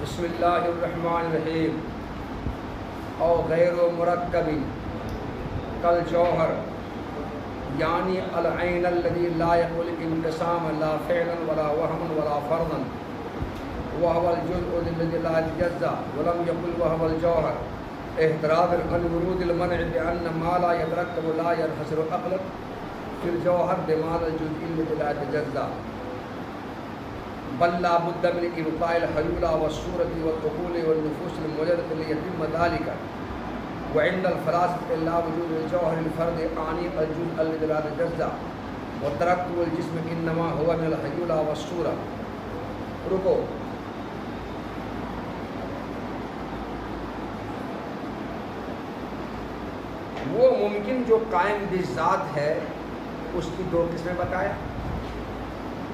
بسم اللہ الرحمن الرحیم او غیر مرکب کل جوہر یعنی العین الذی لا یقبل انقسام لا فعلا ولا وهما ولا فرضا وهو الجزء الذي لا يتجزأ ولم يقل وهو الجوهر احتراز عن ورود المنع بأن ما لا يتركب لا ينحصر عقلا في الجوهر بمعنى الجزء الذي لا يتجزأ بل لا بد من إبقاء الحيولى والصورة والعقول والنفوس الموجودة ليتم ذلك وعند الفلاسفة لا وجود الجوهر الفرد أعني الجزء الذي لا يتجزأ والتركب الجسم إنما هو من الحيولى والصورة. رکو وہ ممکن جو قائم بذات ہے اس کی دو قسمیں بتایا.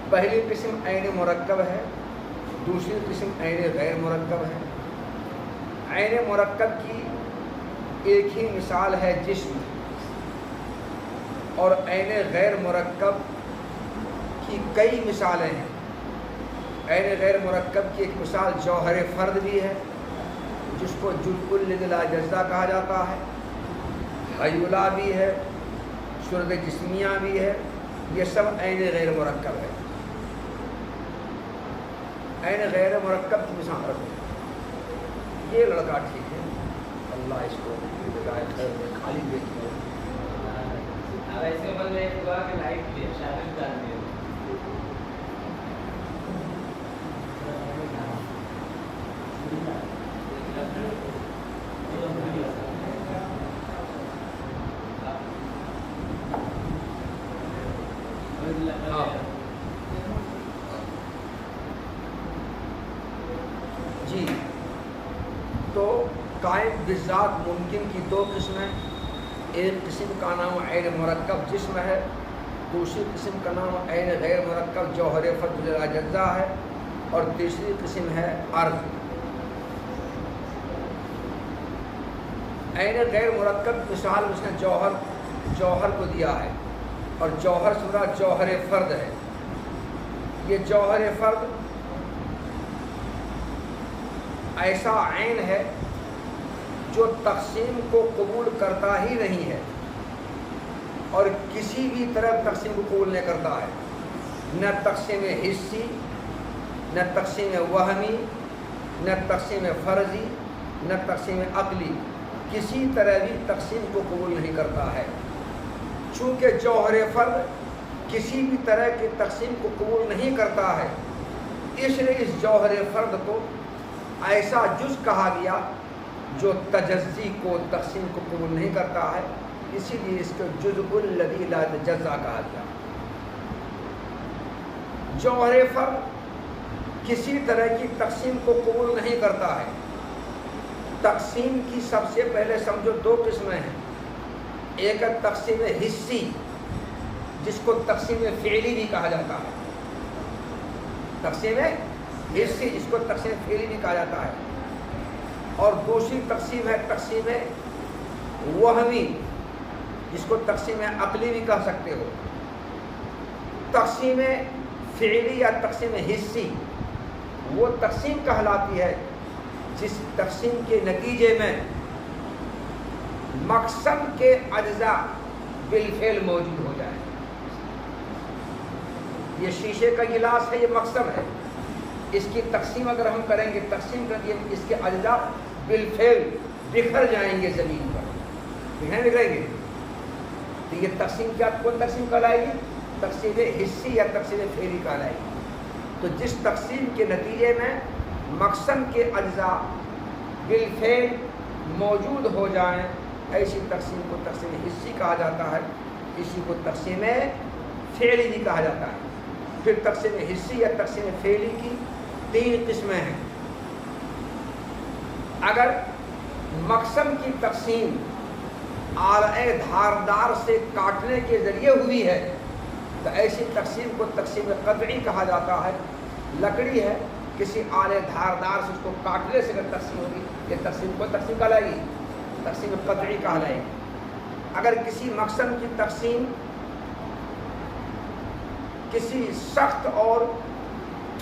پہلی قسم عین مرکب ہے، دوسری قسم عین غیر مرکب ہے. عین مرکب کی ایک ہی مثال ہے جسم، اور عین غیر مرکب کی کئی مثالیں ہیں. عین غیر مرکب کی ایک مثال جوہر فرد بھی ہے جس کو جزء الذی لا یتجزأ کہا جاتا ہے، حیولہ بھی ہے، صورت جسمیہ بھی ہے. یہ سب عین غیر مرکب ہے. عین غیر مرکب کی مثال رکھو. یہ لڑکا ٹھیک ہے، اللہ اس کو بجائے خیر میں خالی دیکھیے. اب ایسے بندے ایک دعا کہ لائٹ دے شامل کر دے. جی، تو قائم بذات ممکن کی دو قسمیں. ایک قسم کا نام عین مرکب جسم ہے، دوسری قسم کا نام عین غیر مرکب جوہر فرد لا یتجزأ ہے، اور تیسری قسم ہے عرض. عین غیر مرکب مثال اس نے جوہر کو دیا ہے، اور جوہر سے مراد جوہر فرد ہے. یہ جوہر فرد ایسا عین ہے جو تقسیم کو قبول کرتا ہی نہیں ہے، اور کسی بھی طرح تقسیم کو قبول نہیں کرتا ہے. نہ تقسیم حصی، نہ تقسیم وہمی، نہ تقسیم فرضی، نہ تقسیم عقلی. کسی طرح بھی تقسیم کو قبول نہیں کرتا ہے. چونکہ جوہر فرد کسی بھی طرح کی تقسیم کو قبول نہیں کرتا ہے، اس لیے اس جوہر فرد کو ایسا جز کہا گیا جو تجزی کو، تقسیم کو قبول نہیں کرتا ہے. اسی لیے اس کو جزء الذی لا یتجزأ کہا گیا. جوہر فرد کسی طرح کی تقسیم کو قبول نہیں کرتا ہے. تقسیم کی سب سے پہلے سمجھو دو قسمیں ہیں. ایک ہے تقسیم حصی جس کو تقسیم فعلی بھی کہا جاتا ہے. تقسیم حصی جس کو تقسیم فعلی بھی کہا جاتا ہے. اور دوسری تقسیم ہے تقسیم وہمی جس کو تقسیم عقلی بھی کہہ سکتے ہو. تقسیم فعلی یا تقسیم حصی وہ تقسیم کہلاتی ہے جس تقسیم کے نتیجے میں مقسم کے اجزاء بالفعل موجود ہو جائے. یہ شیشے کا گلاس ہے، یہ مقسم ہے. اس کی تقسیم اگر ہم کریں گے، تقسیم کر دیے، اس کے اجزاء بالفعل بکھر جائیں گے زمین پر. بکھریں گے تو یہ تقسیم کیا، کون تقسیم کہلائے گی؟ تقسیم حصی یا تقسیم فعلی کہلائے گی. تو جس تقسیم کے نتیجے میں مقسم کے اجزاء بالفعل موجود ہو جائیں، ایسی تقسیم کو تقسیم حصی کہا جاتا ہے. اسی کو تقسیم فعلی بھی کہا جاتا ہے. پھر تقسیم حصی یا تقسیم فعلی کی تین قسمیں ہیں. اگر مقسم کی تقسیم آلہ دھاردار سے کاٹنے کے ذریعے ہوئی ہے تو ایسی تقسیم کو تقسیم قطعی کہا جاتا ہے. لکڑی ہے، کسی آلہ دھاردار سے اس کو کاٹنے سے اگر تقسیم ہوگی، یہ تقسیم کو تقسیم کہلائے گی، تقسیم قطعی کہلائے گی. اگر کسی مقسم کی تقسیم کسی سخت اور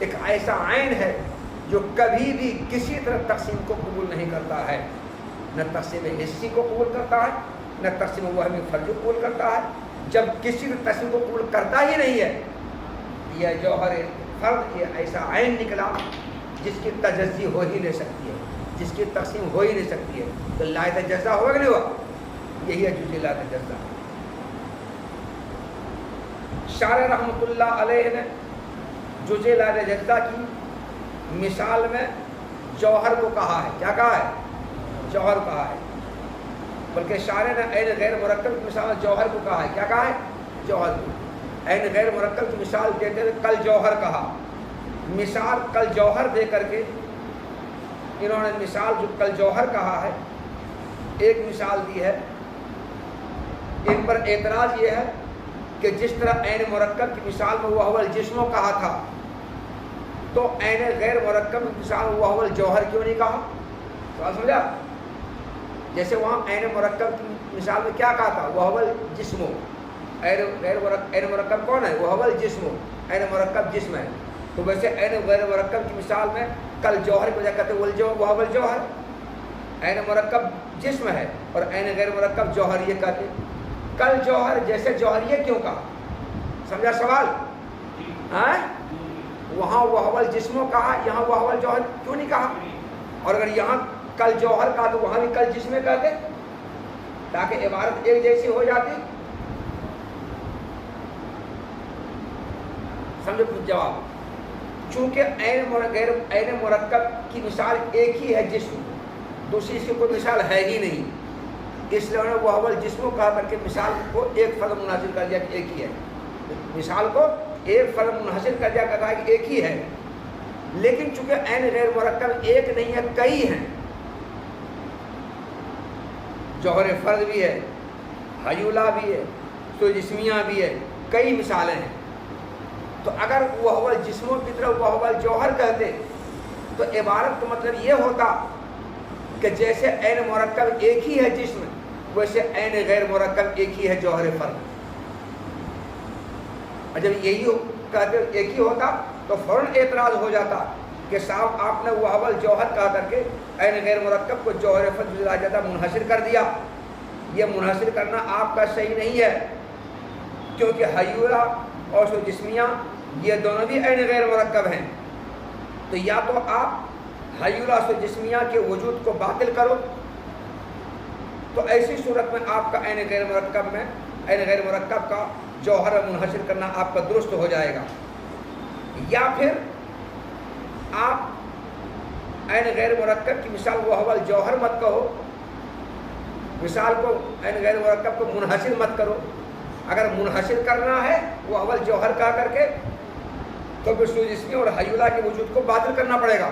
ایک ایسا عین ہے جو کبھی بھی کسی طرح تقسیم کو قبول نہیں کرتا ہے، نہ تقسیم حصی کو قبول کرتا ہے، نہ تقسیم وہمی فرضی کو قبول کرتا ہے۔ جب کسی بھی تقسیم کو قبول کرتا ہی نہیں ہے، یہ جوہر فرد یہ ایسا عین نکلا جس کی تجزی ہو ہی نہیں سکتی ہے، جس کی تقسیم ہو ہی نہیں سکتی ہے، تو لا تجزا ہوا کہ نہیں ہوا؟ یہی ہے جزء لا تجزا۔ شارح رحمۃ اللہ علیہ نے جزء لا تجزا کی مثال میں جوہر کو کہا ہے، کیا کہا ہے؟ جوہر کہا ہے، بلکہ شارح نے عین غیر مرکب کی مثال جوہر کو کہا ہے، کیا کہا ہے؟ جوہر کو۔ عین غیر مرکب کی مثال دیتے ہوئے کل جوہر کہا، مثال کل جوہر دے کر کے انہوں نے مثال جو کل جوہر کہا ہے ایک مثال دی ہے۔ ان پر اعتراض یہ ہے کہ جس طرح عین مرکب کی مثال میں وہ الجسم کہا تھا، تو عین غیر مرکب کی مثال میں وہ الجوہر کیوں نہیں کہا؟ سوال سمجھا؟ جیسے وہاں عین مرکب کی مثال میں کیا کہا تھا؟ وہ الجسم، عین مرکب کون ہے؟ وہ الجسم، عین مرکب جسم ہے، تو ویسے عین غیر مرکب کی مثال میں کل جوہر کو کہتے ہیں وہ الجوہر، عین مرکب جسم ہے اور عین غیر مرکب جوہر، یہ کہتے ہیں کل جوہر جیسے جوہریہ کیوں کہا؟ سمجھا سوال؟ وہاں وہ الجسم کہا، یہاں وہ الجوہر کیوں نہیں کہا؟ اور اگر یہاں کل جوہر کہا تو وہاں بھی کل جسم کہتے تاکہ عبارت ایک جیسی ہو جاتی۔ سمجھو جواب، چونکہ عین مرکب کی مثال ایک ہی ہے جسم، دوسری اس کی کوئی مثال ہے ہی نہیں، اس لیے انہوں نے وہ اول جسم کہا کر کے مثال کو ایک فرد منحصر کر دیا کہ ایک ہی ہے، مثال کو ایک فرد منحصر کر دیا کہا کہ ایک ہی ہے۔ لیکن چونکہ عین غیر مرکب ایک نہیں ہے، کئی ہیں، جوہر فرد بھی ہے، حیولہ بھی ہے، تو جسمیہ بھی ہے، کئی مثالیں ہیں، تو اگر وہ اول جسموں کی طرف وہ اول جوہر کہتے تو عبارت کا مطلب یہ ہوتا کہ جیسے عین مرکب ایک ہی ہے جسم، ویسے عین غیر مرکب ایک ہی ہے جوہر فرد۔ اور جب یہی کہتے ایک ہی ہوتا تو فوراً اعتراض ہو جاتا کہ صاحب آپ نے وہ اول جوہر کہا کر کے عین غیر مرکب کو جوہر فرد لا جاتا منحصر کر دیا۔ یہ منحصر کرنا آپ کا صحیح نہیں ہے، کیونکہ حیولہ اور سو جسمیہ یہ دونوں بھی عین غیر مرکب ہیں، تو یا تو آپ حیولہ سو جسمیہ کے وجود کو باطل کرو، تو ایسی صورت میں آپ کا عین غیر مرکب کا جوہر منحصر کرنا آپ کا درست ہو جائے گا، یا پھر آپ عین غیر مرکب کی مثال وہ اول جوہر مت کہو، مثال کو عین غیر مرکب کو منحصر مت کرو۔ اگر منحصر کرنا ہے وہ اول جوہر کہا کر کے تو پھر سو جسمی اور حیولہ کے وجود کو باطل کرنا پڑے گا،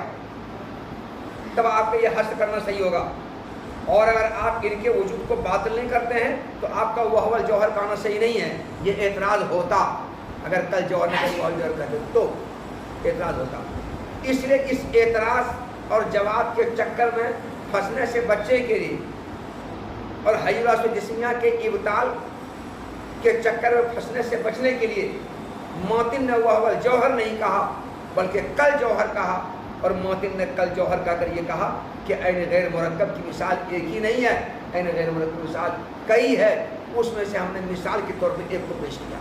تب آپ کا یہ حصر کرنا صحیح ہوگا۔ اور اگر آپ ان کے وجود کو باطل نہیں کرتے ہیں تو آپ کا وہ اول جوہر کہنا صحیح نہیں ہے، یہ اعتراض ہوتا۔ اگر کل جوہر نے وہ اول جوہر کہتے تو اعتراض ہوتا۔ اس لیے اس اعتراض اور جواب کے چکر میں پھنسنے سے بچنے کے لیے اور حیولہ سو جسمیہ کے ابطال کے چکر میں پھنسنے سے بچنے کے لیے ماتن نے وہ اول جوہر نہیں کہا بلکہ کل جوہر کہا، اور ماتن نے کل جوہر کہا کر یہ کہا کہ عین غیر مرکب کی مثال ایک ہی نہیں ہے، عین غیر مرکب کی مثال کئی ہے، اس میں سے ہم نے مثال کے طور پہ ایک کو پیش کیا۔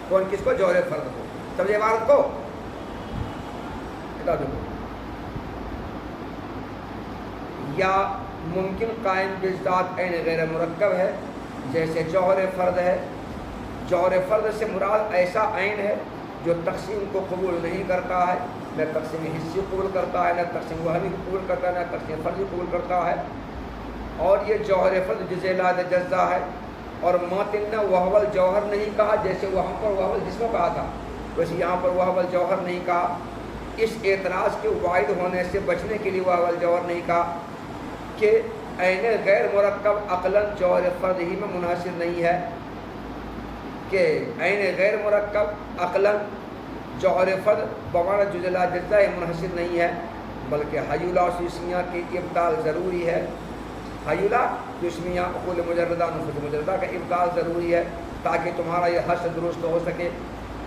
کون کس کو؟ جوہر فرد کو۔ سمجھے عبارت کو؟ یا ممکن قائم بذات عین غیر مرکب ہے، جیسے جوہر فرد ہے۔ جوہر فرد سے مراد ایسا عین ہے جو تقسیم کو قبول نہیں کرتا ہے، نہ تقسیم حصی قبول کرتا ہے، نہ تقسیم وہمی قبول کرتا ہے، نہ تقسیم فرضی قبول کرتا ہے، اور یہ جوہر فرد جزء لا تجزا ہے۔ اور ماتن نے وہ اول جوہر نہیں کہا، جیسے وہاں پر وہ اول جسم کہا تھا ویسے یہاں پر وہ اول جوہر نہیں کہا۔ اس اعتراض کے وارد ہونے سے بچنے کے لیے وہ اول جوہر نہیں کہا کہ عین غیر مرکب عقلاً جوہر فرد ہی میں منحصر نہیں ہے، کہ عین غیر مرکب عقلاً جوہر فرد بمعنی جزء لا تجزا منحصر نہیں ہے، بلکہ حیولہ اور جسمیہ کی ابطال ضروری ہے۔ حیولہ جسمیہ عقول مجردہ نفوس مجردہ کا ابطال ضروری ہے تاکہ تمہارا یہ حصر درست ہو سکے۔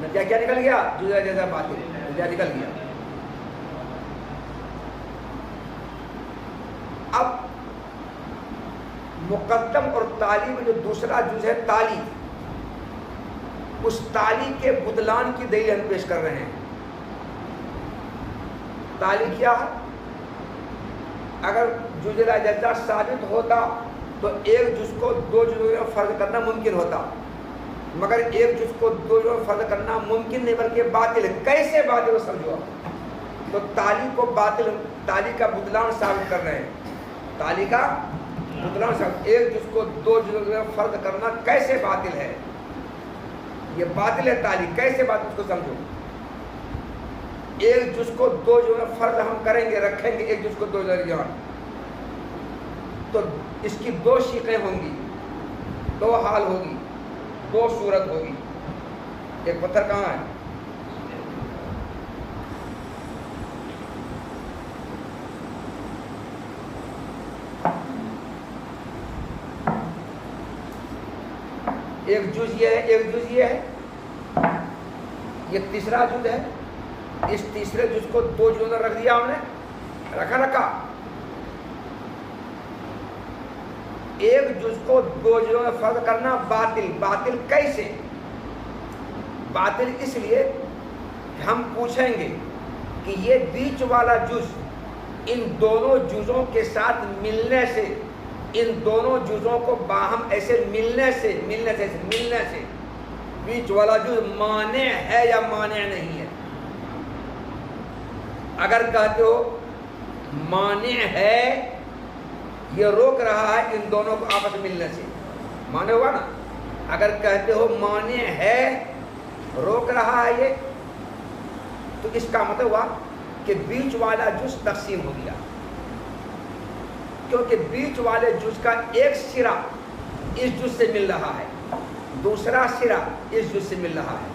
نتیجہ کیا نکل گیا؟ جز اجزا باطل، نتیجہ نکل گیا۔ اب مقدم اور تالی میں جو دوسرا جز ہے تالی، اس تالی کے بدلان کی دلیل ہم پیش کر رہے ہیں۔ تالی کیا ہے؟ اگر جز اجزا ثابت ہوتا تو ایک جز کو دو جزوں میں فرض کرنا ممکن ہوتا، مگر ایک جز کو دو جزوں میں فرض کرنا ممکن نہیں بلکہ باطل ہے۔ کیسے باطل ہو سمجھو؟ تو تالی کو باطل، تالی کا بدلان ثابت کر رہے ہیں، تالی کا بدلان ثابت، ایک جز کو دو جزوں میں فرض کرنا کیسے باطل ہے؟ یہ باطل ہے تالی، کیسے باطل اس کو سمجھو؟ ایک جز کو دو جزوں میں فرض ہم کریں گے، رکھیں گے ایک جز کو دو جزوں میں، تو اس کی دو شقیں ہوں گی، دو حال ہوگی، دو صورت ہوگی۔ ایک پتھر کہاں ہے؟ ایک جز یہ ہے، ایک جز یہ ہے، یہ تیسرا جز ہے۔ اس تیسرے جز کو دو جزوں میں رکھ دیا ہم نے، رکھا ایک جز کو دو جزوں میں فرض کرنا باطل۔ باطل کیسے؟ باطل اس لیے کہ ہم پوچھیں گے کہ یہ بیچ والا جز ان دونوں جزوں کے ساتھ ملنے سے، ان دونوں جزوں کو باہم ایسے ملنے سے بیچ والا جز مانع ہے یا مانع نہیں ہے؟ اگر کہتے ہو مانع ہے، یہ روک رہا ہے ان دونوں کو آپس میں ملنے سے، مانع ہوا نا؟ اگر کہتے ہو مانع ہے، روک رہا ہے یہ، تو اس کا مطلب ہوا کہ بیچ والا جز تقسیم ہو گیا، کیونکہ بیچ والے جز کا ایک سرا اس جز سے مل رہا ہے، دوسرا سرا اس جز سے مل رہا ہے۔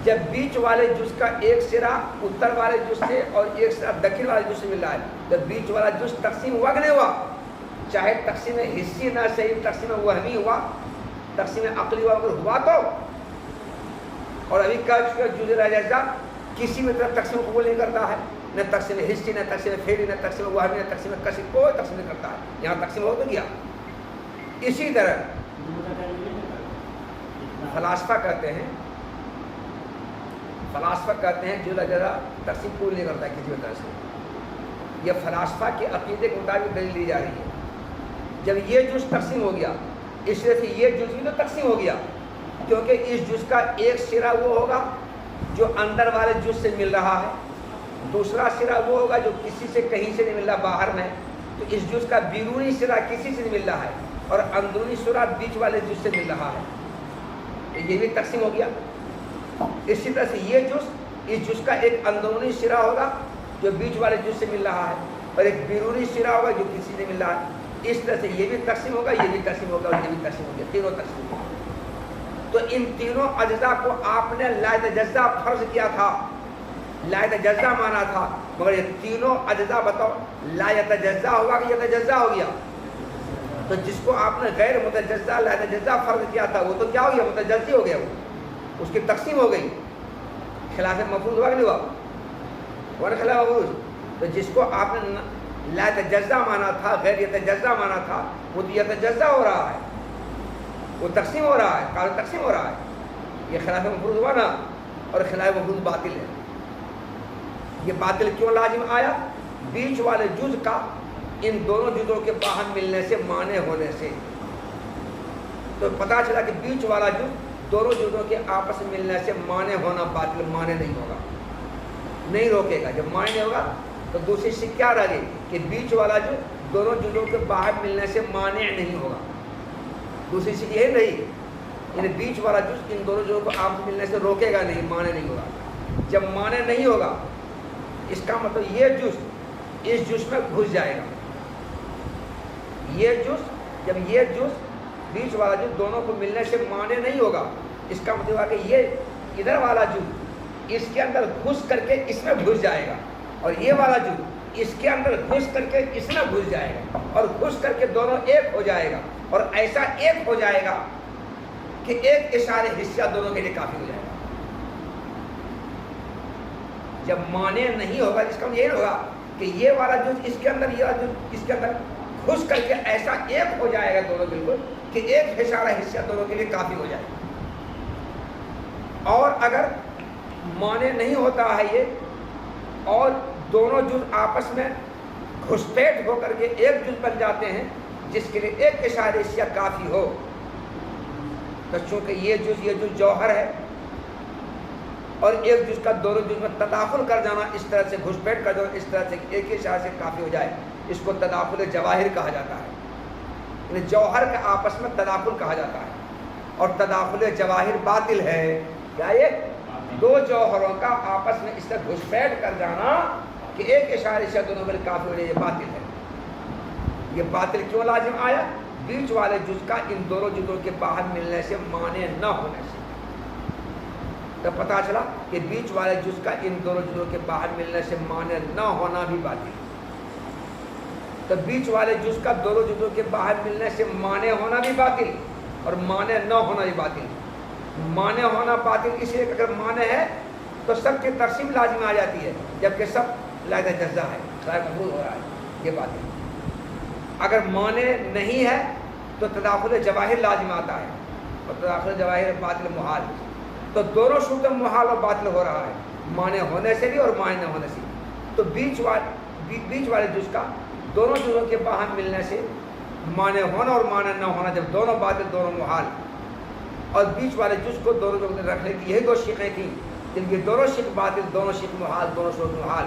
جب بیچ والے جز کا ایک سرا اتر والے جز سے اور ایک سرا دکن والے جز سے مل رہا ہے، جب بیچ والا جز تقسیم ہوا کہ نہیں ہوا؟ چاہے تقسیم حصی نہ صحیح، تقسیم وہمی ہوا، تقسیم عقلی ہوا تو، اور ابھی کہہ چکے جز اجزا کسی بھی طرح تقسیم قبول نہیں کرتا ہے، نہ تقسیم حصی، نہ تقسیم فعلی، نہ تقسیم وہمی، نہ تقسیم کثیر، کوئی تقسیم نہیں کرتا ہے، یہاں تقسیم ہو تو گیا۔ اسی طرح فلاسفہ کہتے ہیں جز اجزا تقسیم قبول نہیں کرتا ہے کسی بھی طرح سے۔ یہ فلاسفہ کے عقیدے کے مطابق دلیل دی جا رہی ہے۔ جب یہ جز تقسیم ہو گیا، اس طرح سے یہ جز بھی تو تقسیم ہو گیا، کیونکہ اس جز کا ایک سرا وہ ہوگا جو اندر والے جز سے مل رہا ہے، دوسرا سرا وہ ہوگا جو کسی سے کہیں سے نہیں مل رہا باہر میں، تو اس جز کا بیرونی سرا کسی سے نہیں مل رہا ہے اور اندرونی سرا بیچ والے جز سے مل رہا ہے، تو یہ بھی تقسیم ہو گیا۔ اسی طرح سے یہ جز، اس جز کا ایک اندرونی سرا ہوگا جو بیچ والے جز سے مل رہا ہے اور ایک بیرونی سرا ہوگا جو کسی سے مل رہا ہے، اس طرح سے یہ بھی تقسیم ہوگا، یہ بھی تقسیم ہوگا اور یہ بھی تقسیم ہو گیا، تینوں تقسیم ہوگا۔ تو ان تینوں اجزاء کو آپ نے لا یتجزا فرض کیا تھا، لا یتجزا مانا تھا، مگر یہ تینوں اجزاء بتاؤ لا یتجزا ہوا کہ یتجزا ہو گیا؟ تو جس کو آپ نے غیر متجزا لا یتجزا فرض کیا تھا وہ تو کیا ہو گیا؟ متجزی ہو گیا، وہ اس کی تقسیم ہو گئی، خلاف مفروض ہوا کہ نہیں ہوا؟ ورنہ خلاف مفروض۔ تو جس کو آپ نے لا یتجزا مانا تھا، غیر یتجزا مانا تھا، وہ تو یتجزا ہو رہا ہے، وہ تقسیم ہو رہا ہے، کار تقسیم ہو رہا ہے، یہ خلاف مفروض ہوا نا، اور خلاف مفروض باطل ہے۔ یہ باطل کیوں لازم آیا؟ بیچ والے جز کا ان دونوں جزوں کے باہم ملنے سے، مانع ہونے سے، تو پتہ چلا کہ بیچ والا جز دونوں جزوں کے آپس میں ملنے سے مانع ہونا باطل، مانع نہیں ہوگا، نہیں روکے گا۔ جب مانع نہیں ہوگا تو دوسری چیز کیا رہ گئی کہ بیچ والا جز دونوں جزوں کے باہم ملنے سے مانع نہیں ہوگا، دوسری چیز یہ نہیں، یعنی بیچ والا جز ان دونوں جزوں کو آپس میں ملنے سے روکے گا نہیں، مانع نہیں ہوگا۔ جب مانع نہیں ہوگا اس کا مطلب یہ جز اس جز میں گھس جائے گا، یہ جز، جب یہ جز بیچ والا جز دونوں کو ملنے سے مانع نہیں ہوگا، اس کا مطلب ہے کہ یہ ادھر والا جز اس کے اندر گھس کر کے اس میں گھس جائے گا، اور یہ والا جز اس کے اندر گھس کر کے اس میں گھس جائے گا، اور گھس کر کے دونوں ایک ہو جائے گا، اور ایسا ایک ہو جائے گا کہ ایک اشارے حصہ دونوں کے لیے کافی ہو جائے گا۔ جب مانع نہیں ہوگا اس کا یہ ہوگا کہ یہ والا جز اس کے اندر، یہ والا جز اس کے اندر گھس کر کے ایسا ایک ہو جائے گا دونوں بالکل کہ ایک اشارہ حصہ دونوں کے لیے کافی ہو جائے گا۔ اور اگر مانع نہیں ہوتا ہے یہ اور دونوں جز آپس میں گھسپیٹ ہو کر کے ایک جز بن جاتے ہیں جس کے لیے ایک اشارہ حصہ کافی ہو، تو چونکہ یہ جز جوہر ہے اور ایک جز کا دونوں جز میں تداخل کر جانا، اس طرح سے گھسپیٹ کر جانا، اس طرح سے ایک ہی اشارے سے کافی ہو جائے، اس کو تداخل جواہر کہا جاتا ہے۔ یعنی جوہر کا آپس میں تداخل کہا جاتا ہے، اور تداخل جواہر باطل ہے۔ کیا یہ دو جوہروں کا آپس میں اس طرح گھسپیٹ کر جانا کہ ایک اشارے سے دونوں میں کافی ہو جائے، یہ باطل ہے۔ یہ باطل کیوں لازم آیا؟ بیچ والے جز کا ان دونوں جزوں کے باہر ملنے سے، مانع نہ ہونے سے۔ تو پتہ چلا کہ بیچ والے جز کا ان دونوں جزوں کے باہر ملنے سے مانع نہ ہونا بھی باطل ہے۔ تو بیچ والے جز کا دونوں جزوں کے باہر ملنے سے مانع ہونا بھی باطل اور مانع نہ ہونا بھی باطل۔ مانع ہونا باطل اس لیے کہ اگر مانع ہے تو سب کی تقسیم لازم آ جاتی ہے، جبکہ سب لائحہ جزا ہے، غیر مفروض ہو رہا ہے، یہ باطل۔ اگر مانع نہیں ہے تو تداخل جواہر لازم آتا ہے، اور تداخل جواہر باطل محال، تو دونوں صورتوں میں محال اور باطل ہو رہا ہے، مانع ہونے سے بھی اور مانع نہ ہونے سے۔ تو بیچ والے جز کا دونوں جزوں کے باہر ملنے سے مانع ہونا اور مانع نہ ہونا، جب دونوں باطل دونوں محال، اور بیچ والے جز کو دونوں جگہ رکھنے کی یہی دو شقیں تھیں، جن کی دونوں شق باطل، دونوں شق محال، دونوں صورت محال،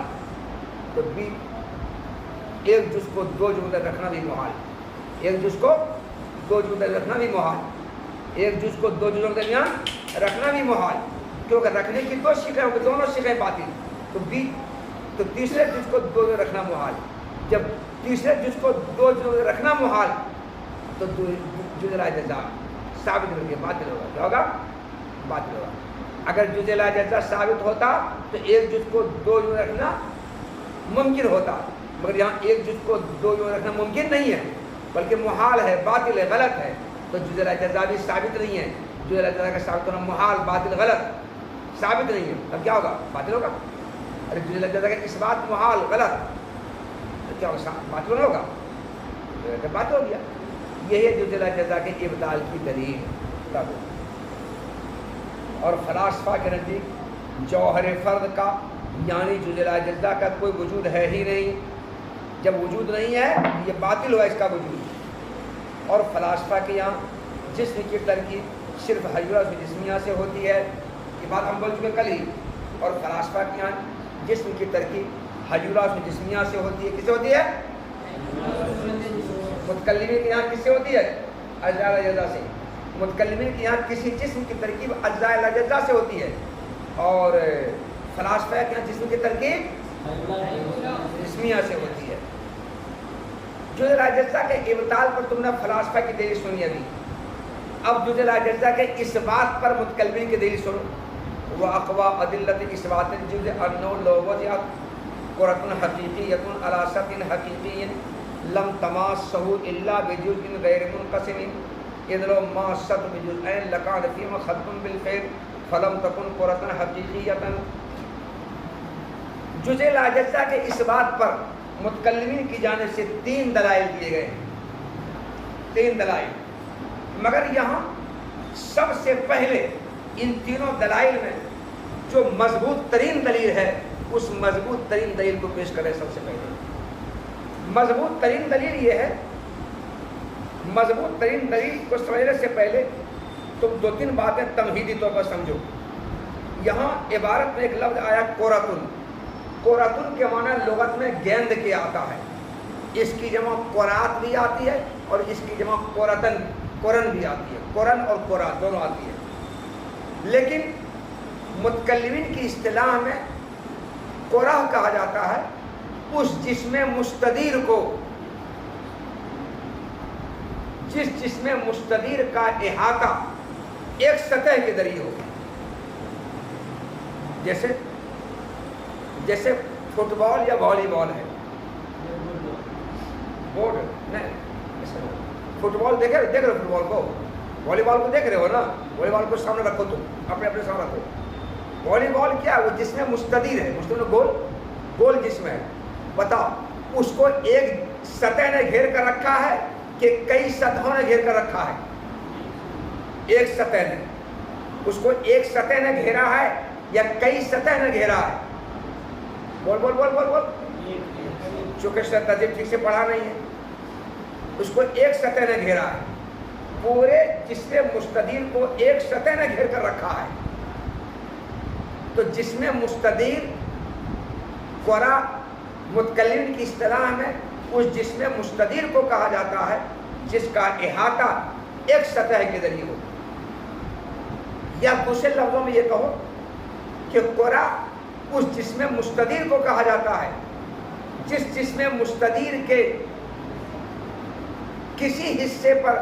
تو ایک جز کو دو جگہ رکھنا بھی محال، ایک جز کو دو جگہ رکھنا بھی محال، ایک جز کو دو جزوں کے درمیان رکھنا بھی محال، کیونکہ رکھنے کی دو شقیں ہوں گی، دونوں شقیں باطل، تو تیسرے جز کو دو جگہ رکھنا محال۔ جب تیسرے جز کو دو جگہ رکھنا محال تو جز لا جزا ثابت کر کے باطل ہوگا۔ کیا ہوگا؟ باطل ہوگا۔ اگر جز لا جزا ثابت ہوتا تو ایک جز کو دو جگہ رکھنا ممکن ہوتا، مگر یہاں ایک جز کو دو جگہ رکھنا ممکن نہیں ہے، بلکہ محال ہے، باطل ہے، غلط ہے، تو جز لا جزا بھی ثابت نہیں ہے۔ جز لا جزا کا ثابت ہونا محال، باطل، غلط، ثابت نہیں ہے، اب کیا ہوگا؟ باطل ہوگا۔ ارے جز لا جزا کا اس بات محال، غلط، تو کیا ہوگا؟ باطل ہوگا، باطل ہو گیا۔ یہی ہے جز لا جزا کے ابطال کی دلیل۔ اور فلاسفہ کے نزدیک جوہر فرد کا یعنی جز لا جزا کا کوئی وجود ہے ہی نہیں۔ جب وجود نہیں ہے یہ باطل ہوا اس کا وجود۔ اور فلاسفہ کے یہاں جسم کی ترکیب صرف حجرہ جسمیہ سے ہوتی ہے، یہ بات ہم بول چکے کل ہی۔ اور فلاسفہ کے یہاں جسم کی ترکیب حجرہ جسمیہ سے ہوتی ہے، کس سے ہوتی ہے؟ متکلمین کے یہاں کس سے ہوتی ہے؟ اجزاء الاجزاء سے۔ متکلمین کے یہاں کسی جسم کی ترکیب اجزاء الاجزاء سے ہوتی ہے، اور فلاسفہ کے یہاں جسم کی ترکیب جسمیہ سے ہوتی ہے۔ جز الاجزاء کے ابطال پر تم نے فلاسفہ کی دلیل سنی ابھی، اب جز الاجزاء کے اس بات پر متکلمین کی دلیل سنو۔ وہ اقوا عدلت اثبات جز انو لوجت قرۃ حقیقیۃ علی سطح حقیقی لم تماسہ الا بجزء غیر منقسم اذ لو ماست بجزئین لکان فیہما خط بالفعل فلم تکن قرۃ حقیقیۃ۔ جز الاجزاء کے اس بات پر متکلمین کی جانب سے تین دلائل دیے گئے ہیں، تین دلائل، مگر یہاں سب سے پہلے ان تینوں دلائل میں جو مضبوط ترین دلیل ہے اس مضبوط ترین دلیل کو پیش کریں۔ سب سے پہلے مضبوط ترین دلیل یہ ہے، مضبوط ترین دلیل کو سمجھنے سے پہلے تم دو تین باتیں تمہیدی طور پر سمجھو۔ یہاں عبارت میں ایک لفظ آیا قرۃن۔ قرۃن کے معنی لغت میں گیند کے آتا ہے، اس کی جمع قرات بھی آتی ہے اور اس کی جمع قرن بھی آتی ہے، قرن اور قرات دونوں آتی ہے، لیکن متکلمین کی اصطلاح میں قرہ کہا جاتا ہے اس جسم مستدیر کو، جس جسم مستدیر کا احاطہ ایک سطح کے ذریعے ہو، جیسے فٹ بال یا والی بال ہے، بورڈ نہیں، فٹ بال دیکھ رہے فٹ بال کو، والی بال کو دیکھ رہے ہو نا، والی بال کو سامنے رکھو، تم اپنے سامنے رکھو، والی بال کیا ہے؟ وہ جسم مستدیر ہے، مستدیر گول جسم ہے. بتاؤ اس کو ایک سطح نے گھیر کر رکھا ہے کہ کئی سطحوں نے گھیر کر رکھا ہے؟ ایک سطح نے. اس کو ایک سطح نے گھیرا ہے یا کئی سطح نے گھیرا ہے؟ بول بول بول بول بول. چونکہ ترتیب ٹھیک سے پڑھا نہیں ہے. اس کو ایک سطح نے گھیرا ہے. پورے جسم مستدیر کو ایک سطح نے گھیر کر رکھا ہے. تو جسم مستدیر قرا متکلم کی اصطلاح میں اس جسم مستدیر کو کہا جاتا ہے جس کا احاطہ ایک سطح کے ذریعے ہو. یا دوسرے لفظوں میں یہ کہو کہ قرا اس جسم مستدیر کو کہا جاتا ہے جس جسم مستدیر کے کسی حصے پر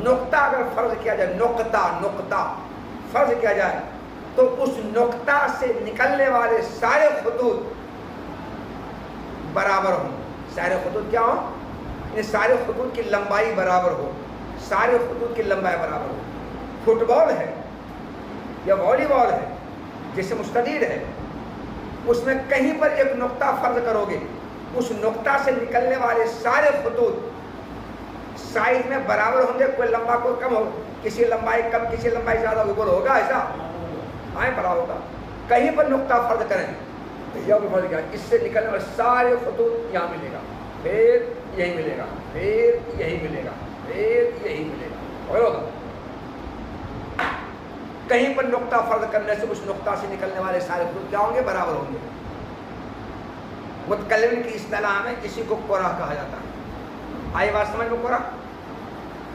نقطہ اگر فرض کیا جائے، نقطہ فرض کیا جائے تو اس نقطہ سے نکلنے والے سارے خطوط برابر ہوں. سارے خطوط کیا ہوں؟ سارے خطوط کی لمبائی برابر ہو. سارے خطوط کی لمبائی برابر ہو. فٹ بال ہے یا والی بال ہے جسے مستدیر ہے، اس میں کہیں پر ایک نقطہ فرض کرو گے، اس نقطہ سے نکلنے والے سارے خطوط سائز میں برابر ہوں گے. کوئی لمبا کوئی کم ہو، کسی لمبائی کم کسی لمبائی زیادہ اوپر ہوگا، ایسا برابر ہوگا. کہیں پر نقطہ فرض کریں تو یہاں فرض کیا، اس سے نکلنے والے سارے خطوط یہاں ملے گا، پھر یہی ملے گا، پھر یہی ملے گا، پھر یہی ملے گا. ہوگا کہیں پر نقطہ فرض کرنے سے اس نقطہ سے نکلنے والے سارے خطوط کیا ہوں گے؟ برابر ہوں گے. متکلم کی اصطلاح میں اسی کو قرا کہا جاتا ہے. آئی بات سمجھ میں؟ قرا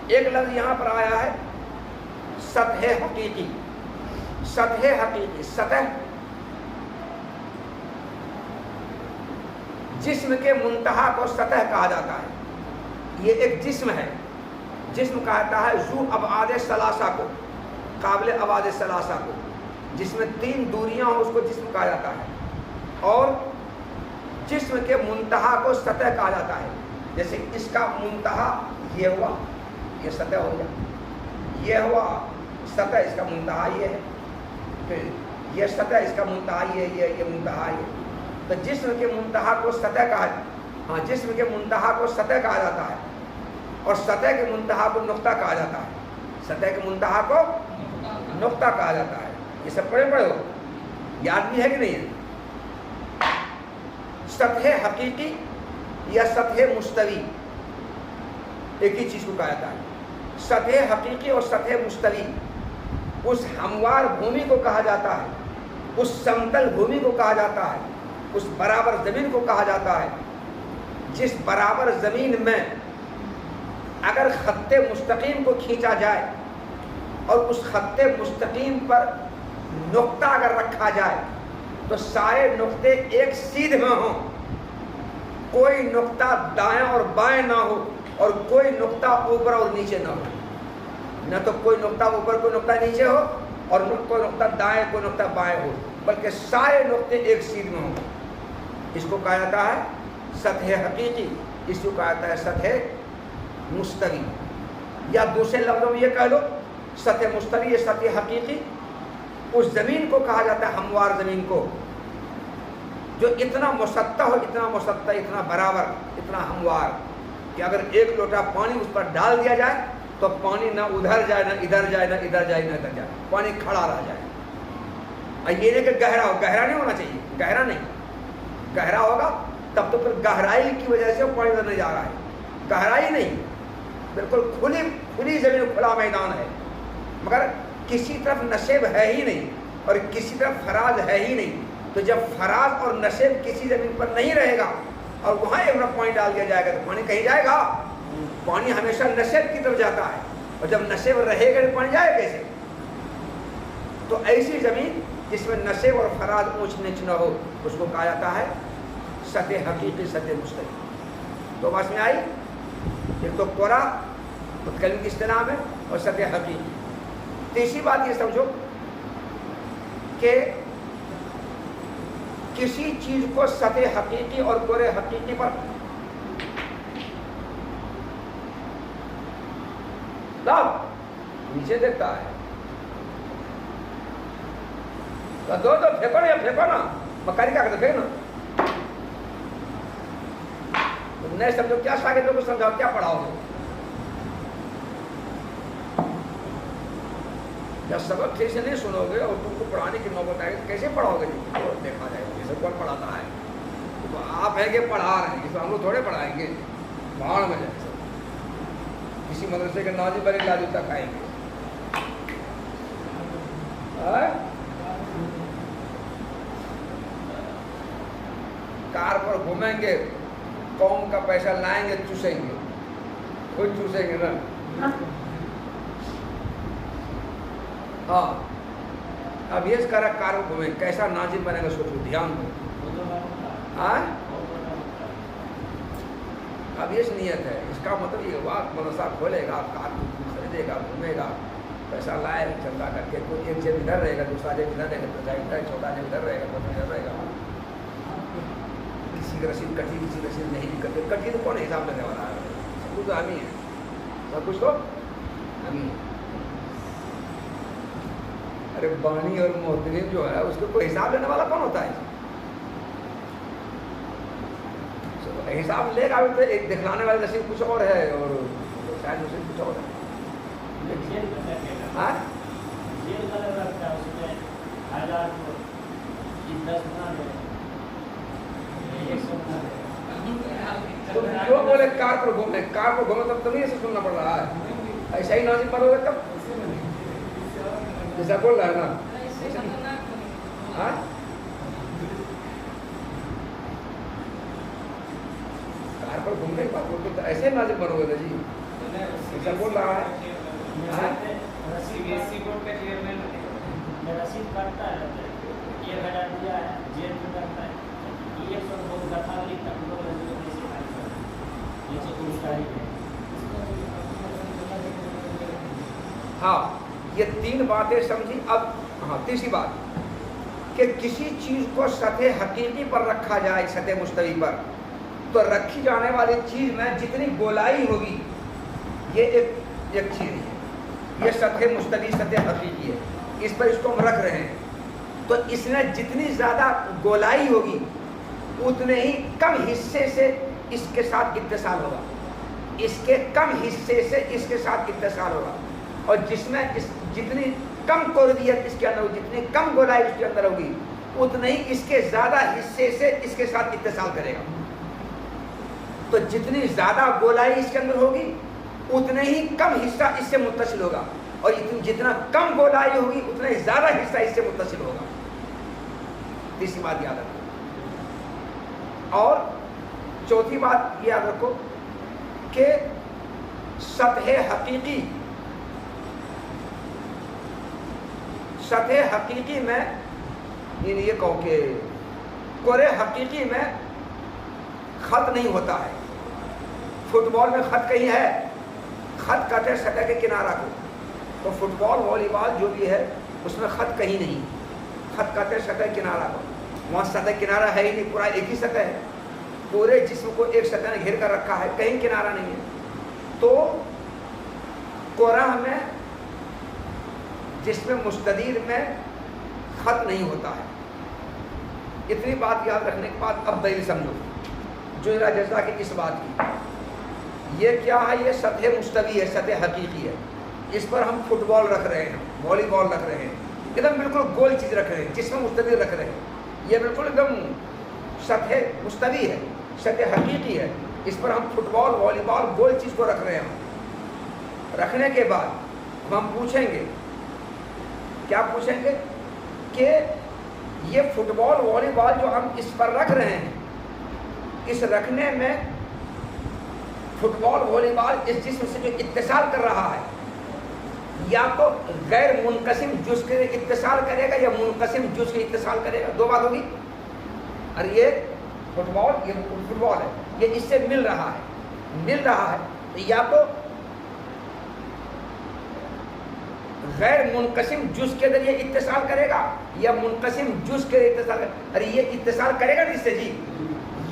ایک لفظ یہاں پر آیا ہے سطح حقیقی. سطح حقیقی، سطح جسم کے منتہا کو سطح کہا جاتا ہے. یہ ایک جسم ہے، جسم کہتا ہے ذو ابعاد ثلاثہ کو، قابل ابعاد ثلاثہ کو، جس میں 3 دوریاں ہوں اس کو جسم کہا جاتا ہے. اور جسم کے منتہا کو سطح کہا جاتا ہے. جیسے اس کا منتہا یہ ہوا، یہ سطح ہو گیا. یہ ہوا سطح، اس کا منتہا یہ ہے. پھر یہ سطح، اس کا منتہا یہ منتہا یہ. تو جسم کے منتہا کو سطح کہا، جسم کے منتہا کو سطح کہا جاتا ہے. اور سطح کے منتہا کو نقطہ کہا جاتا ہے. سطح کے منتہا کو نقطہ کہا جاتا ہے. یہ سب پڑھے ہو، یاد بھی ہے کہ نہیں ہے؟ سطح حقیقی یا سطح مستوی ایک ہی چیز کو کہا جاتا ہے. سطح حقیقی اور سطح مستوی اس ہموار بھومی کو کہا جاتا ہے، اس سمتل بھومی کو کہا جاتا ہے، اس برابر زمین کو کہا جاتا ہے جس برابر زمین میں اگر خط مستقیم کو کھینچا جائے اور اس خط مستقیم پر نقطہ اگر رکھا جائے تو سارے نقطے ایک سیدھ میں ہوں. کوئی نقطہ دائیں اور بائیں نہ ہو اور کوئی نقطہ اوپر اور نیچے نہ ہو. نہ تو کوئی نقطہ اوپر کوئی نقطہ نیچے ہو اور کوئی نقطہ دائیں کوئی نقطہ بائیں ہو، بلکہ سارے نقطے ایک سیدھ میں ہوں. اس کو کہا جاتا ہے سطح حقیقی، اس کو کہا جاتا ہے سطح مستوی. یا دوسرے لفظوں میں یہ کہہ لو سطح مستوی یا سطح حقیقی اس زمین کو کہا جاتا ہے، ہموار زمین کو، جو اتنا مسطح ہو، اتنا برابر، اتنا ہموار کہ اگر ایک لوٹا پانی اس پر ڈال دیا جائے تو پانی نہ ادھر جائے نہ ادھر جائے نہ ادھر جائے نہ ادھر جائے، پانی کھڑا رہ جائے. یہ نہیں کہ گہرا ہو، گہرا نہیں ہونا چاہیے، گہرا نہیں. گہرا ہوگا تب تو پھر گہرائی کی وجہ سے پانی ادھر نہیں جا رہا ہے. گہرائی نہیں، بالکل کھلی زمین، کھلا میدان ہے، مگر کسی طرف نشیب ہے ہی نہیں اور کسی طرف فراز ہے ہی نہیں. تو جب فراز اور نشیب کسی زمین پر نہیں رہے گا اور وہاں ایک پانی ڈال دیا جائے گا تو پانی کہیں جائے گا؟ پانی ہمیشہ نشیب کی طرف جاتا ہے، اور جب نشیب رہے گا تو پانی جائے کیسے؟ تو ایسی زمین جس میں نشیب اور فراز اونچ نیچ نہ ہو اس کو کہا جاتا ہے سطح حقیقی، سطح مستوی. تو بس میں آئی ایک تو قرا متکلم کی اصطلاح میں اور سطح حقیقی. تیسری بات یہ سمجھو کہ کسی چیز کو سطح حقیقی اور قرے حقیقی پر نیچے دیکھتا ہے تو دو پھینکو نا یا پھینکو نا مکاری کیا کرتے پھینک نا. نہیں سمجھو کیا شاگردوں کو سمجھاؤ کیا پڑھاؤ گے؟ جب سبق ٹھیک سے نہیں سنو گے اور تم کو پڑھانے کی نوبت آئے گی کیسے پڑھاؤ گے؟ دیکھا جائے گا یہ سب کون پڑھاتا ہے؟ تو آپ ہیں کہ پڑھا رہے ہیں، ہم لوگ تھوڑے پڑھائیں گے. باہر میں جائیں سب کسی مدرسے کے ناظم بڑے لاجو تک آئیں گے. کار پر گھومیں گے، قوم کا پیسہ لائیں گے، چوسیں گے، خود چوسیں گے نا. ہاں اب یہ کر رہا کار پر گھومیں کیسا ناظم بنے گا سوچو، دھیان دو. اب یہ نیت ہے، اس کا مطلب یہ ہوا مدرسہ کھولے گا، کار خریدے گا، گھومے گا، پیسہ لائے چندہ کر کے، کوئی ایک جیب ادھر رہے گا، دوسرا جیب ادھر رہے گا، چھوٹا جیب ادھر رہے گا، بڑا ادھر رہے گا. کسی کی رسید کٹی، کسی رسید نہیں بھی کٹی. کٹی تو کون حساب لینے والا ہے؟ سب کچھ تو ہم ہی ہے، سب کچھ تو ہم ہی ہے. ارے بانی اور محترم جو ہے اس کو کوئی حساب لینے والا کون ہوتا ہے؟ حساب لے گا تو ایک دکھلانے والی رسید کچھ اور ہے اور شاید رسید کچھ اور ہے. تم کیوں بولے کار پر گھومے؟ کار پر گھومے تب تمہیں ایسے سننا پڑ رہا ہے. ایسا ہی نازم پڑھو گے تب جیسا بول رہا ہے نا. کار پر گھومنے کی بات بولتے تو ایسے نازم پڑھو گے نا جی. جیسا بول رہا ہے رسید کاٹتا ہے 1000 دیا ہے جیل میں کرتا ہے 100 بہت دفعہ لی تک لوگ ہاں یہ 3 باتیں سمجھی. اب ہاں تیسری بات کہ کسی چیز کو سطح حقیقی پر رکھا جائے، سطح مستوی پر، تو رکھی جانے والی چیز میں جتنی گولائی ہوگی یہ ایک چیز ہے، یہ سطح مستوی سطح حقیقی ہے، اس پر اس کو ہم رکھ رہے ہیں. تو اس میں جتنی زیادہ گولائی ہوگی اتنے ہی کم حصے سے اس کے ساتھ اتصال ہوگا، اس کے کم حصے سے اس کے ساتھ اتصال ہوگا. اور جس میں جتنی کم قربیت اس کے اندر ہوگی، جتنی کم گولائی اس کے اندر ہوگی اتنے ہی اس کے زیادہ حصے سے اس کے ساتھ اتصال کرے گا. تو جتنی زیادہ گولائی اس کے اندر ہوگی اتنے ہی کم حصہ اس سے متصل ہوگا، اور جتنا کم گولائی ہوگی اتنا ہی زیادہ حصہ اس سے متصل ہوگا. تیسری بات یاد رکھو. اور چوتھی بات یاد رکھو کہ سطح حقیقی میں یہ کہو کہ کرے حقیقی میں خط نہیں ہوتا ہے. فٹ بال میں خط کہیں ہے؟ خط کہتے ہیں سطح کے کنارہ کو. تو فٹ بال والی بال جو بھی ہے اس میں خط کہیں نہیں. خط کہتے ہیں سطح کنارہ کو. وہاں سطح کنارہ ہے ہی نہیں، پورا ایک ہی سطح ہے. پورے جسم کو ایک سطح نے گھیر کر رکھا ہے، کہیں کنارہ نہیں ہے. تو قرآ میں جسم مستدیر میں خط نہیں ہوتا ہے. اتنی بات یاد رکھنے کے بعد اب دلیل سمجھو جو جزا کی اس بات کی. یہ کیا ہے؟ یہ سطح مستوی ہے، سطح حقیقی ہے. اس پر ہم فٹ بال رکھ رہے ہیں، والی بال رکھ رہے ہیں، ایک دم بالکل گول چیز رکھ رہے ہیں، جسم مستدیر رکھ رہے ہیں. یہ بالکل ایک دم سطح مستوی ہے، سطح حقیقی ہے. اس پر ہم فٹ بال، والی بال، گول چیز کو رکھ رہے ہیں. رکھنے کے بعد ہم پوچھیں گے، کیا پوچھیں گے؟ کہ یہ فٹ بال، والی بال جو ہم اس پر رکھ رہے ہیں، اس رکھنے میں فٹ بال، والی بال اس جسم سے جو اتصال کر رہا ہے یا تو غیر منقسم جز کے اتصال کرے گا یا منقسم جز کے اتصال کرے گا. 2 بات ہوگی. اور یہ فٹ بال ہے، یہ اس سے مل رہا ہے تو یا تو غیر منقسم جز کے ذریعے اتصال کرے گا یا منقسم جز کے اتصال کرے گا. ارے یہ اتصال کرے گا اس سے جی،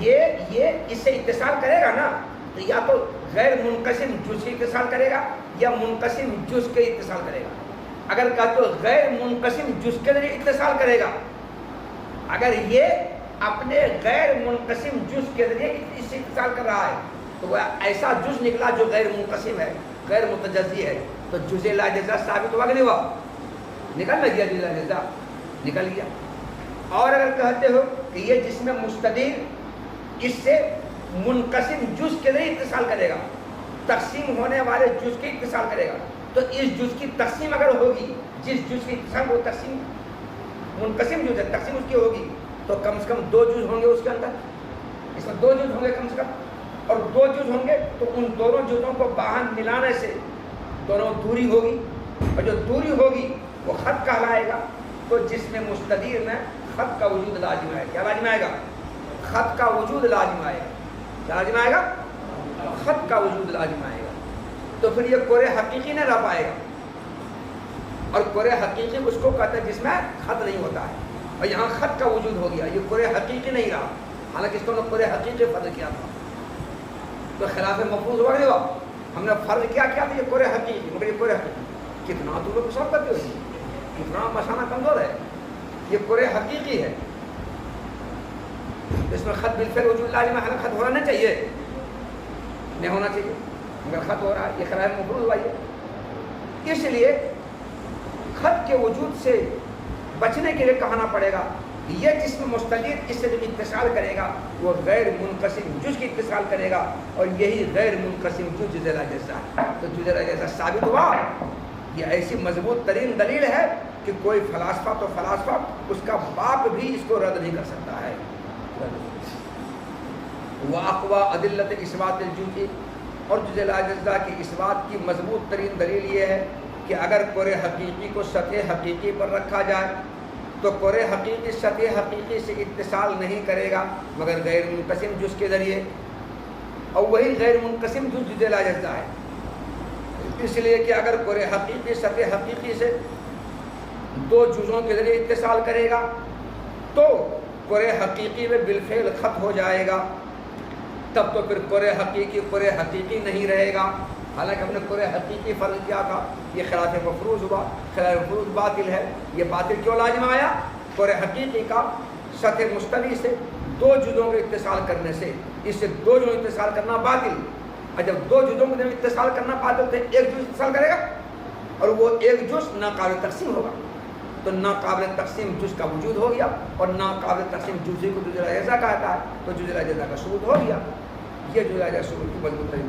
یہ اس سے اتصال کرے گا نا، تو یا تو غیر منقسم جز کے اتصال کرے گا یا منقسم جز کے اتصال کرے گا. اگر کہتے ہو غیر منقسم جز کے ذریعے اتصال کرے گا، اگر یہ اپنے غیر منقسم جز کے ذریعے اس سے اتصال کر رہا ہے تو وہ ایسا جز نکلا جو غیر منقسم ہے، غیر متجزی ہے، تو جز لا جزا ثابت ہوا کہ نہیں ہوا؟ نکل نہ گیا جز لا جزا، نکل گیا۔ اور اگر کہتے ہو کہ یہ جس میں مستدیر اس سے منقسم جز کے ذریعے اتصال کرے گا، تقسیم ہونے والے جز کے اتصال کرے گا، تو اس جز کی تقسیم اگر ہوگی، جس جز کی اتصال وہ تقسیم منقسم جز ہے، تقسیم اس کی ہوگی، تو کم سے کم 2 جز ہوں گے اس کے اندر، اس میں 2 جز ہوں گے کم سے کم، اور 2 جز ہوں گے تو ان دونوں جزوں کو باہم ملانے سے دونوں دوری ہوگی، اور جو دوری ہوگی وہ خط کہلائے گا۔ تو جس میں مستدیر میں خط کا وجود لازم ہے، کیا لازم آئے گا؟ خط کا وجود لازم آئے گا، کیا لازم آئے گا؟ خط کا وجود لازم آئے گا۔ تو پھر یہ کور حقیقی نہ رہ پائے گا، اور کور حقیقی اس کو کہتے ہیں جس میں خط نہیں ہوتا ہے، اور یہاں خط کا وجود ہو گیا، یہ کور حقیقی نہیں رہا، حالانکہ اس کو ہم نے کور حقیقی فرض کیا تھا، تو خلاف مفروض ہوا نہیں ہوا؟ ہم نے فرض کیا تھا یہ کور حقیقی، مگر یہ کور حقیقی کتنا تم لوگ سب کرتے ہو، کتنا مسانہ کمزور ہے، یہ کور حقیقی ہے، اس میں خط بالفعل وجود لازم ہے، خط ہونا نہیں چاہیے، نہیں ہونا چاہیے، مگر خط ہو رہا ہے، یہ خلاف مفروض ہوا ہے۔ اس لیے خط کے وجود سے بچنے کے لیے کہنا پڑے گا یہ جس میں مستدیر اس سے جو اتصال کرے گا وہ غیر منقسم جز کی اتصال کرے گا، اور یہی غیر منقسم جز جز لا جزا ہے۔ تو جز لا جزا ثابت ہوا، یہ ایسی مضبوط ترین دلیل ہے کہ کوئی فلاسفہ تو فلاسفہ اس کا باپ بھی اس کو رد نہیں کر سکتا ہے۔ واقوا عدلت اثبات الجزء، اور جز لا جزا کی اثبات کی مضبوط ترین دلیل یہ ہے کہ اگر کور حقیقی کو سطح حقیقی پر رکھا جائے تو کور حقیقی سطح حقیقی سے اتصال نہیں کرے گا مگر غیر منقسم جز کے ذریعے، اور وہی غیر منقسم جز جز لا جزا ہے، اس لیے کہ اگر کور حقیقی سطح حقیقی سے 2 جزوں کے ذریعے اتصال کرے گا تو کور حقیقی میں بالفعل خط ہو جائے گا، تب تو پھر کور حقیقی نہیں رہے گا، حالانکہ ہم نے کور حقیقی فرض کیا تھا، یہ خلاف مفروض ہوا، خلاف مفروض باطل ہے۔ یہ باطل کیوں لازم آیا؟ کور حقیقی کا سطح مستوی سے 2 جزوں کے اتصال کرنے سے، اس سے 2 جزوں اتصال کرنا باطل، اور جب 2 جزوں کے اتصال کرنا باطل تو ایک جز اتصال کرے گا، اور وہ ایک جز ناقابل تقسیم ہوگا، تو ناقابل تقسیم جز کا وجود ہو گیا، اور ناقابل تقسیم جزئی کو جز لا جزا کہتا ہے، تو جز لا جزا کا ثبوت ہو گیا۔ یہ جز لا جزا ثبوت کی مضبوط